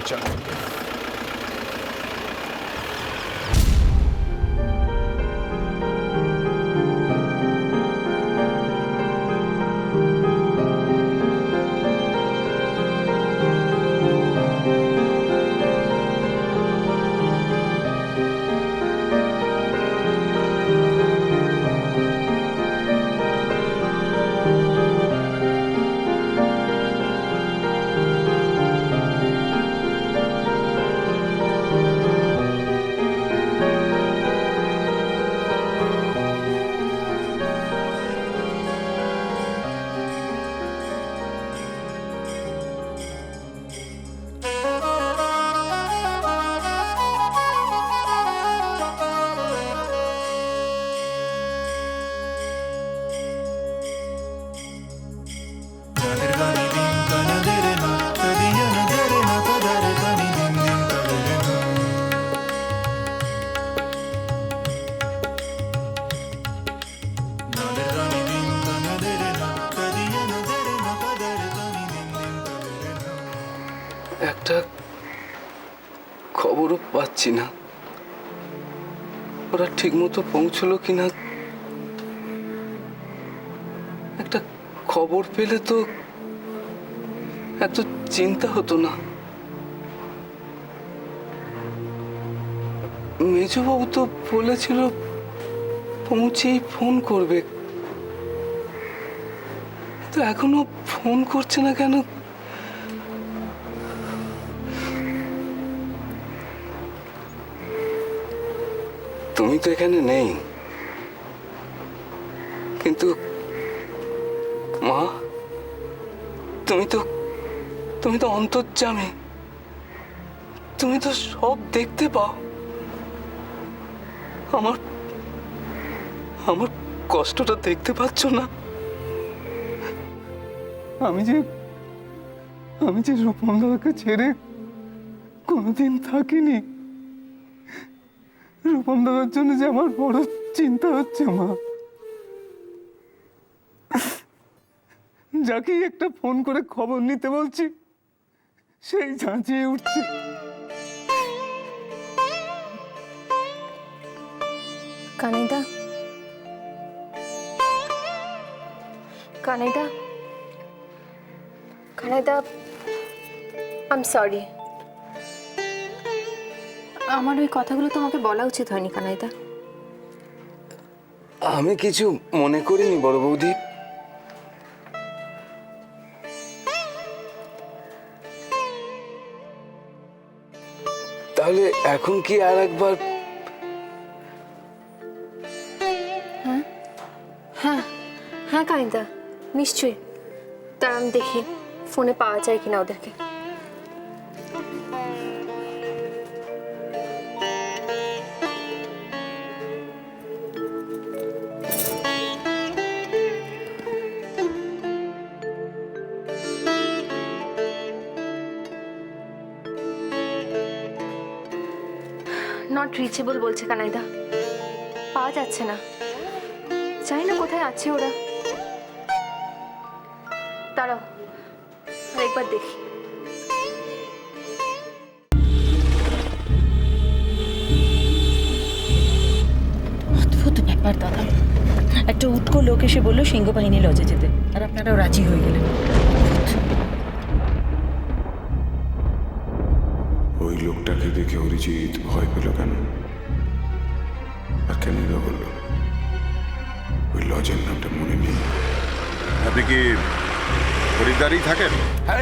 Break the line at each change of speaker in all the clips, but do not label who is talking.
চলো।
একটা খবরও পাচ্ছি না, ওরা ঠিক মতো পৌঁছলো কিনা। একটা খবর পেলে তো এত চিন্তা হতো না। মেজবাবু তো বলেছিল পৌঁছেই ফোন করবে, তো এখনো ফোন করছে না কেন? তুমি তো এখানে নেই, কিন্তু মা, তুমি তো অন্তর্যামী, তুমি তো সব দেখতে পাও। আমার আমার কষ্টটা দেখতে পাচ্ছ না? আমি যে রূপম দাদাকে ছেড়ে কোনোদিন থাকিনি, রূপম দাদার জন্য যে আমার বড় চিন্তা হচ্ছে মা। যাকেই একটা ফোন করে খবর নিতে বলছি, সেই ঝাঁঝিয়ে উঠছে।
কানাইদা, কানাইদা, কানাইদা, আই এম সরি। আমার ওই কথাগুলো তোমাকে বলা উচিত হয়নি কানাইদা।
আমি কিছু মনে করিনি বড় বৌদি। তাহলে এখন কি আর একবার?
হ্যাঁ হ্যাঁ হ্যাঁ কানাইদা, নিশ্চয়ই। তার আমি দেখি ফোনে পাওয়া যায় কিনা ওদেরকে। নট রিচেবল বলছে কানাইদা, পাওয়া যাচ্ছে না। জানি না কোথায় আছে ওরা। দাঁড়াও, আরেকবার দেখি।
অদ্ভুত ব্যাপার দাদা, একটা উটকো লোক এসে বললো সিংহ বাহিনী লজে যেতে, আর আপনারাও রাজি হয়ে গেলেন।
ওই লোকটাকে দেখে অরিজিৎ ভয় পেল কেন? আর কেন বললো? ওই লজের নামটা মনে নেই।
আপনি কি খরিদ্দারই থাকেন?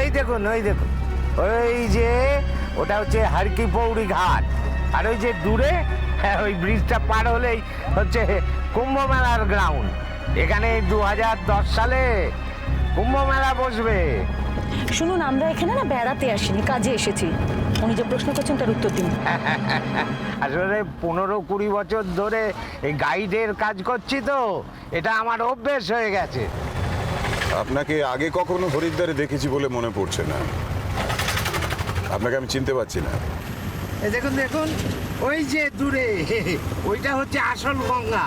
এই দেখুন, ওই দেখুন, ওই যে ওটা হচ্ছে হারকি পৌড়ি ঘাট, আর ওই যে দূরে ওই ব্রিজটা পার হলেই হচ্ছে কুম্ভ মেলার গ্রাউন্ড। এখানে 2010 সালে কুম্ভ মেলা বসবে।
শুনুন, আমরা এখানে না বেড়াতে আসিনি, কাজে এসেছি। উনি যে প্রশ্ন করছেন তার উত্তর দিন।
আসলে 15-20 বছর ধরে এই গাইডের কাজ করছি, তো এটা আমার অভ্যেস হয়ে গেছে।
আপনাকে আগে কখনো হরিদ্বারে দেখেছি বলে মনে পড়ছে না। আপনাকে আমি চিনতে পারছি না।
দেখুন দেখুন, ওই যে দূরে ওইটা হচ্ছে আসল গঙ্গা।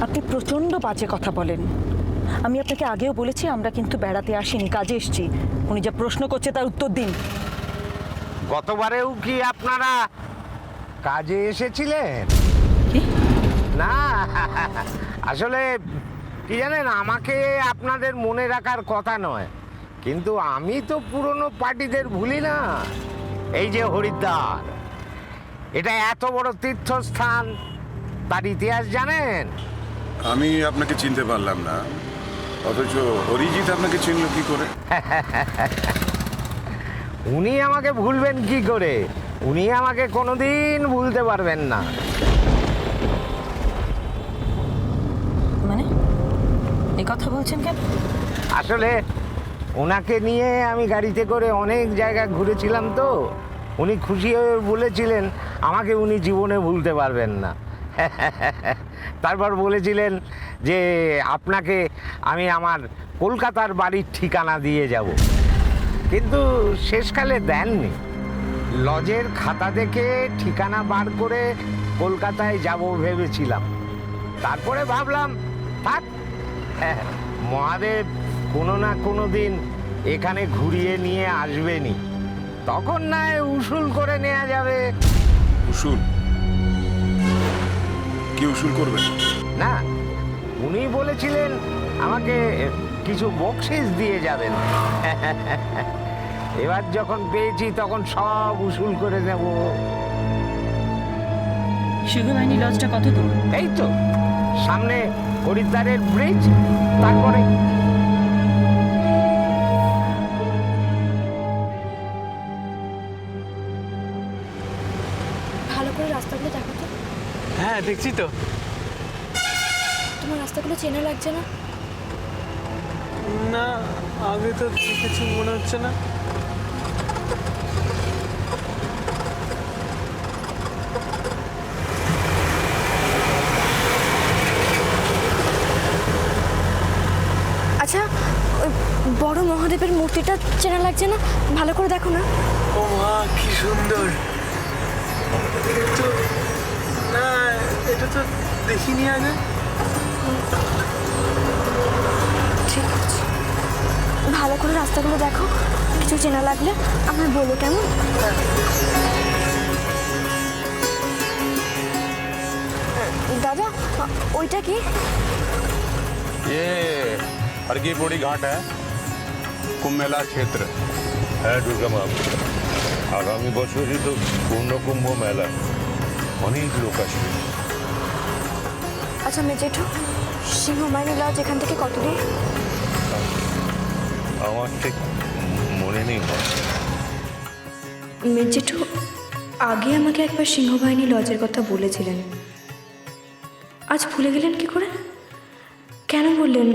আপনি প্রচন্ড বাজে কথা বলেন। আমি আপনাকে আগেও বলেছি আমরা কিন্তু বেড়াতে আসিনি, কাজে এসেছি। উনি যা প্রশ্ন করছে তার উত্তর দিন।
গতবারেও কি আপনারা কাজে এসেছিলেন?
কি?
না, আসলে কি জানেন, আমাকে আপনাদের মনে রাখার কথা নয়, কিন্তু আমি তো পুরনো পার্টিদের ভুলি না। এই যে হরিদ্বার, এটা এত বড় তীর্থস্থান, তার ইতিহাস জানেন?
আমি আপনাকে চিনতে পারলাম না, অথচ অরিজিৎ আপনাকে চিনল কি করে?
উনি আমাকে ভুলবেন কি করে? উনি আমাকে কোনোদিন ভুলতে পারবেন না।
মানে এই কথা বলছেন কেন?
আসলে ওনাকে নিয়ে আমি গাড়িতে করে অনেক জায়গা ঘুরেছিলাম তো, উনি খুশি হয়ে বলেছিলেন আমাকে উনি জীবনে ভুলতে পারবেন না। তারপর বলেছিলেন যে আপনাকে আমি আমার কলকাতার বাড়ির ঠিকানা দিয়ে যাব, কিন্তু শেষকালে দেননি। লজের খাতা দেখে ঠিকানা বার করে কলকাতায় যাব ভেবেছিলাম, তারপরে ভাবলাম থাক, মহাদেব কোনো না কোনো দিন এখানে ঘুরিয়ে নিয়ে আসবেনি, তখন না উসুল করে নেওয়া যাবে।
উসুল? কি উসুল করবেন?
না, উনি বলেছিলেন আমাকে কিছু বকশিস দিয়ে যাবেন। এবার যখন পেয়েছি তখন সব উসুল করে নেব।
সিংহবাহিনী লজটা কত দূর?
এই তো সামনে হরিদ্বারের ব্রিজ, তারপরে।
ভালো করে রাস্তাগুলো দেখো তো।
হ্যাঁ দেখছি তো।
তোমার রাস্তাগুলো চেনা লাগছে না?
না, আগে তো দেখেছি মনে হচ্ছে না।
আচ্ছা, ওই বড় মহাদেবের মূর্তিটা চেনা লাগছে না? ভালো করে দেখো না।
ও মা, কি সুন্দর! তো না, এটা তো দেখিনি আগে।
ঠিক আছে, ভালো করে রাস্তাগুলো দেখো, কিছু চেনা লাগলে আমার বলো, কেমন? দাদা, ওইটা কি?
ये हर की पौड़ी घाट है, कुंभ मेला क्षेत्र
হ্যাঁ দুর্গা মা, আগামী বছরই তো পূর্ণ কুম্ভ মেলা, অনেক লোক আসবে।
আচ্ছা মেজেঠু, সিংহবাহিনী লজ এখান থেকে কত দূর?
আমার ঠিক মনে নেই মা।
মেজেঠু আগে আমাকে একবার সিংহবাহিনী লজের কথা বলেছিলেন, আজ ভুলে গেলেন কি করে? কেন বললেন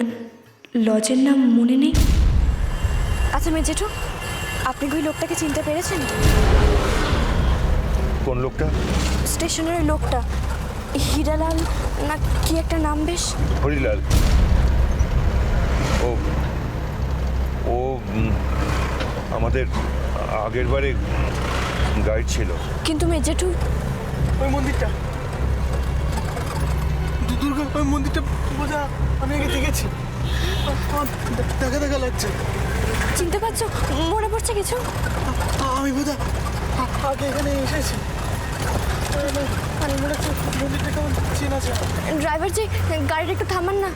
লজের নাম মনে নেই?
আচ্ছা মেজেঠু, আপনি কি ওই লোকটাকে চিনতে পেরেছেন?
কোন লোকটা?
স্টেশনের ওই লোকটা, হীরালাল না কি একটা নাম বেশ?
হরিলাল? ও ও আমাদের আগের বারে গাইড ছিল।
কিন্তু মেজেঠু,
ওই মন্দিরটা, দুর্গা, ওই মন্দিরটা বোঝা আমি আগে দেখেছি। আমার দেখা দেখা লাগছে।
চিনতে পারছো? মনে পড়ছে কিছু?
আমি বোধ আগে এখানে এসেছি। আমি মনে হচ্ছে মন্দিরটা কেমন চেনা চেনা।
ড্রাইভার জি, গাড়িটা একটু থামান না।